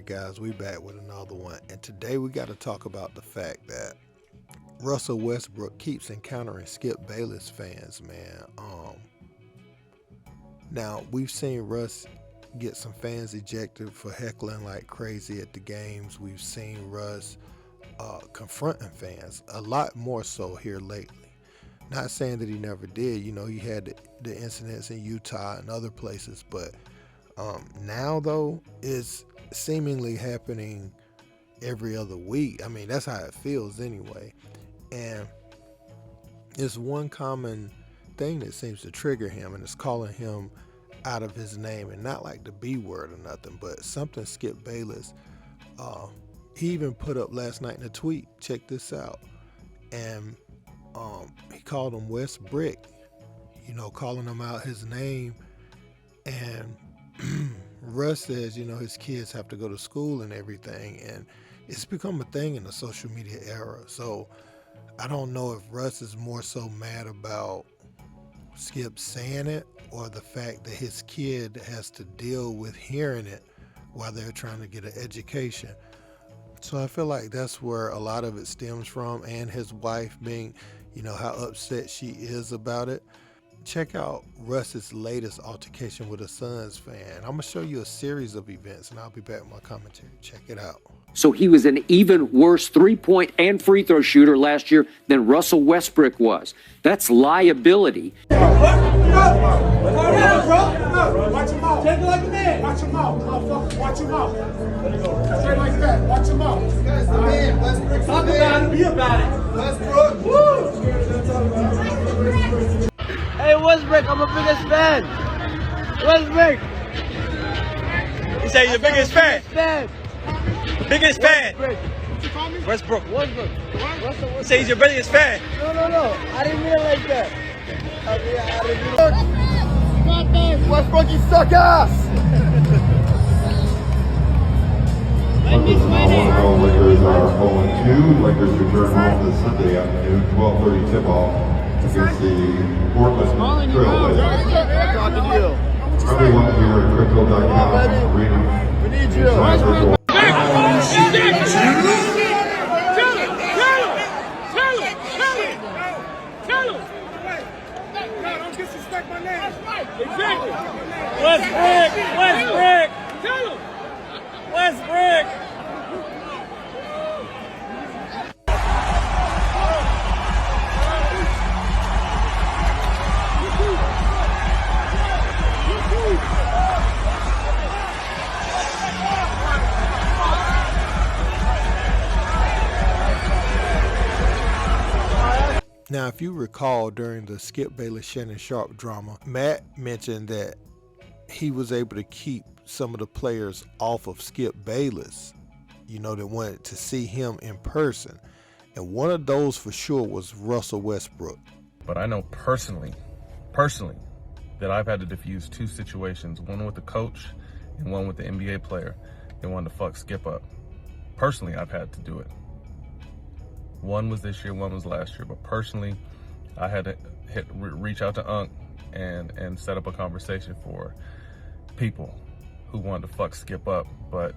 right, guys, we back with another one, and today we got to talk about the fact that Russell Westbrook keeps encountering Skip Bayless fans, man. Now we've seen Russ get some fans ejected for heckling like crazy at the games. We've seen Russ confronting fans a lot more so here lately. Not saying that he never did. You know, he had the incidents in Utah and other places, but now though it's seemingly happening every other week. I mean, that's how it feels anyway. And it's one common thing that seems to trigger him, and it's calling him out of his name, and not like the B word or nothing, but something Skip Bayless. He even put up last night in a tweet, check this out, and he called him WESTBRICK, you know, calling him out his name. And Russ says, you know, his kids have to go to school and everything, and it's become a thing in the social media era. So I don't know if Russ is more so mad about Skip saying it, or the fact that his kid has to deal with hearing it while they're trying to get an education. So I feel like that's where a lot of it stems from, and his wife being, you know, how upset she is about it. Check out Russ's latest altercation with a Suns fan. I'm going to show you a series of events, and I'll be back with my commentary. Check it out. So he was an even worse three-point and free throw shooter last year than Russell Westbrook was. That's liability. Watch him out. Take it like a man. Watch him out, motherfucker. Watch him out. Straight like that. Watch him out. This guy's the man. Westbrook's talk about it. Be about it. Westbrook. Woo! Hey, Westbrook, I'm a biggest fan. Westbrook. He said he's the biggest fan. Biggest fan. Westbrook. Westbrook. He said he's your biggest fan. No. I didn't mean it like that. I didn't mean it. Westbrook, you suck ass. Lakers are 0-2. Lakers return home this Sunday afternoon, 12:30 tip-off against the Portland Trailblazers. Everyone here at Crypto.com Arena. We need you. Exactly. Westbrook. Tell him. Westbrook. Now, if you recall, during the Skip Bayless Shannon Sharp drama, Matt mentioned that he was able to keep some of the players off of Skip Bayless, you know, that wanted to see him in person. And one of those for sure was Russell Westbrook. But I know personally, that I've had to diffuse two situations, one with the coach and one with the NBA player. They wanted to fuck Skip up. Personally, I've had to do it. One was this year, one was last year. But personally, I had to reach out to Unc and set up a conversation for people who wanted to fuck Skip up. But,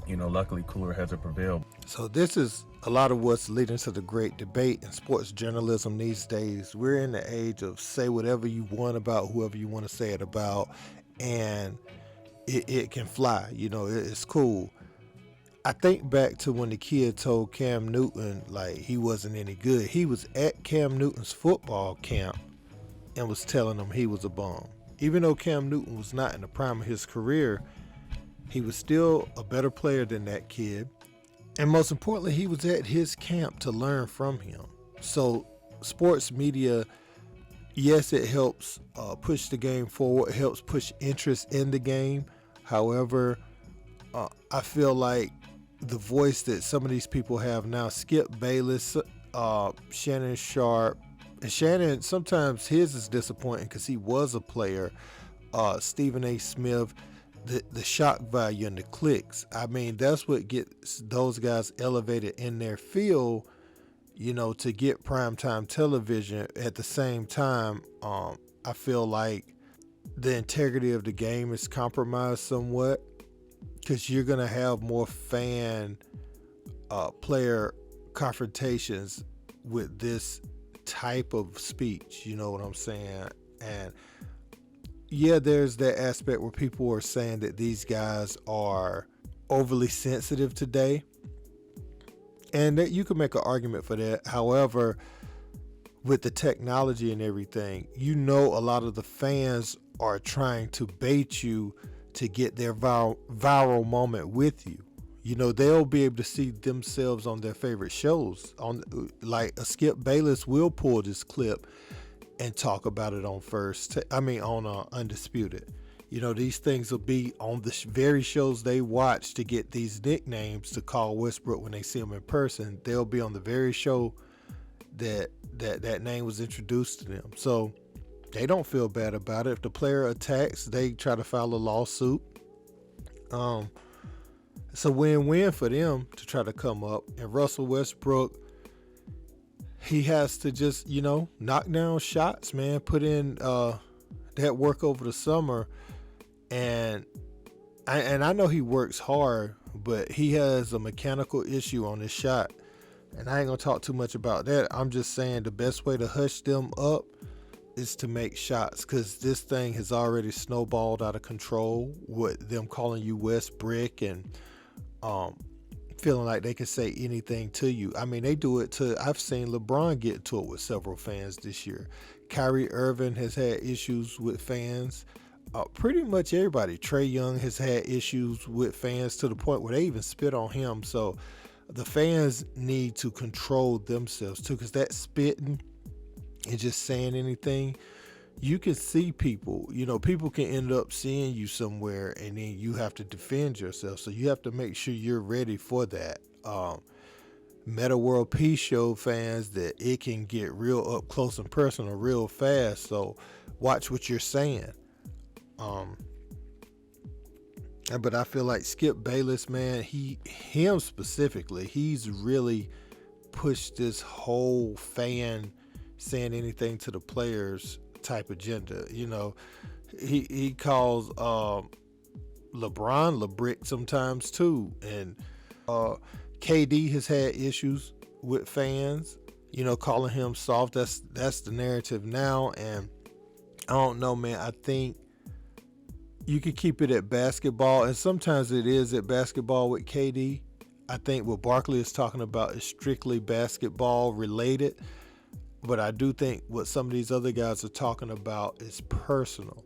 you know, luckily cooler heads have prevailed. So this is a lot of what's leading to the great debate in sports journalism these days. We're in the age of say whatever you want about whoever you want to say it about, and it can fly. You know, it's cool. I think back to when the kid told Cam Newton like he wasn't any good. He was at Cam Newton's football camp and was telling him he was a bum. Even though Cam Newton was not in the prime of his career, he was still a better player than that kid. And most importantly, he was at his camp to learn from him. So sports media, yes, it helps push the game forward. It helps push interest in the game. However, I feel like the voice that some of these people have now, Skip Bayless, Shannon Sharp, and Shannon, sometimes his is disappointing because he was a player. Stephen A. Smith, the shock value and the clicks. I mean, that's what gets those guys elevated in their field, you know, to get primetime television. At the same time, I feel like the integrity of the game is compromised somewhat because you're going to have more fan player confrontations with this type of speech. You know what I'm saying? And yeah, there's that aspect where people are saying that these guys are overly sensitive today, and that you can make an argument for that. However, with the technology and everything, you know, a lot of the fans are trying to bait you to get their viral moment with you. You know, they'll be able to see themselves on their favorite shows. On like a Skip Bayless will pull this clip and talk about it on Undisputed. You know, these things will be on the very shows they watch to get these nicknames to call Westbrook when they see him in person. They'll be on the very show that name was introduced to them. So they don't feel bad about it. If the player attacks, they try to file a lawsuit. It's a win-win for them to try to come up. And Russell Westbrook, he has to just, you know, knock down shots, man. Put in that work over the summer. And I know he works hard, but he has a mechanical issue on his shot. And I ain't going to talk too much about that. I'm just saying the best way to hush them up is to make shots, because this thing has already snowballed out of control with them calling you WESTBRICK and feeling like they can say anything to you. I mean, they do it to, I've seen LeBron get into it with several fans this year. Kyrie Irving has had issues with fans. Pretty much everybody. Trae Young has had issues with fans to the point where they even spit on him. So the fans need to control themselves too, because that spitting and just saying anything, you can see people, you know, people can end up seeing you somewhere and then you have to defend yourself. So you have to make sure you're ready for that. Meta World Peace showed fans that it can get real up close and personal real fast. So watch what you're saying. But I feel like Skip Bayless, man, him specifically, he's really pushed this whole fan saying anything to the players type agenda. You know, he calls LeBron LeBrick sometimes too, and KD has had issues with fans, you know, calling him soft. That's the narrative now, and I don't know, man. I think you could keep it at basketball, and sometimes it is at basketball with KD. I think what Barkley is talking about is strictly basketball related, but I do think what some of these other guys are talking about is personal.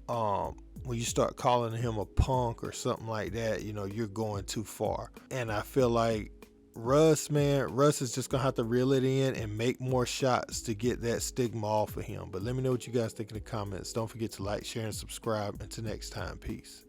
When you start calling him a punk or something like that, you know, you're going too far. And I feel like Russ is just going to have to reel it in and make more shots to get that stigma off of him. But let me know what you guys think in the comments. Don't forget to like, share, and subscribe. Until next time, peace.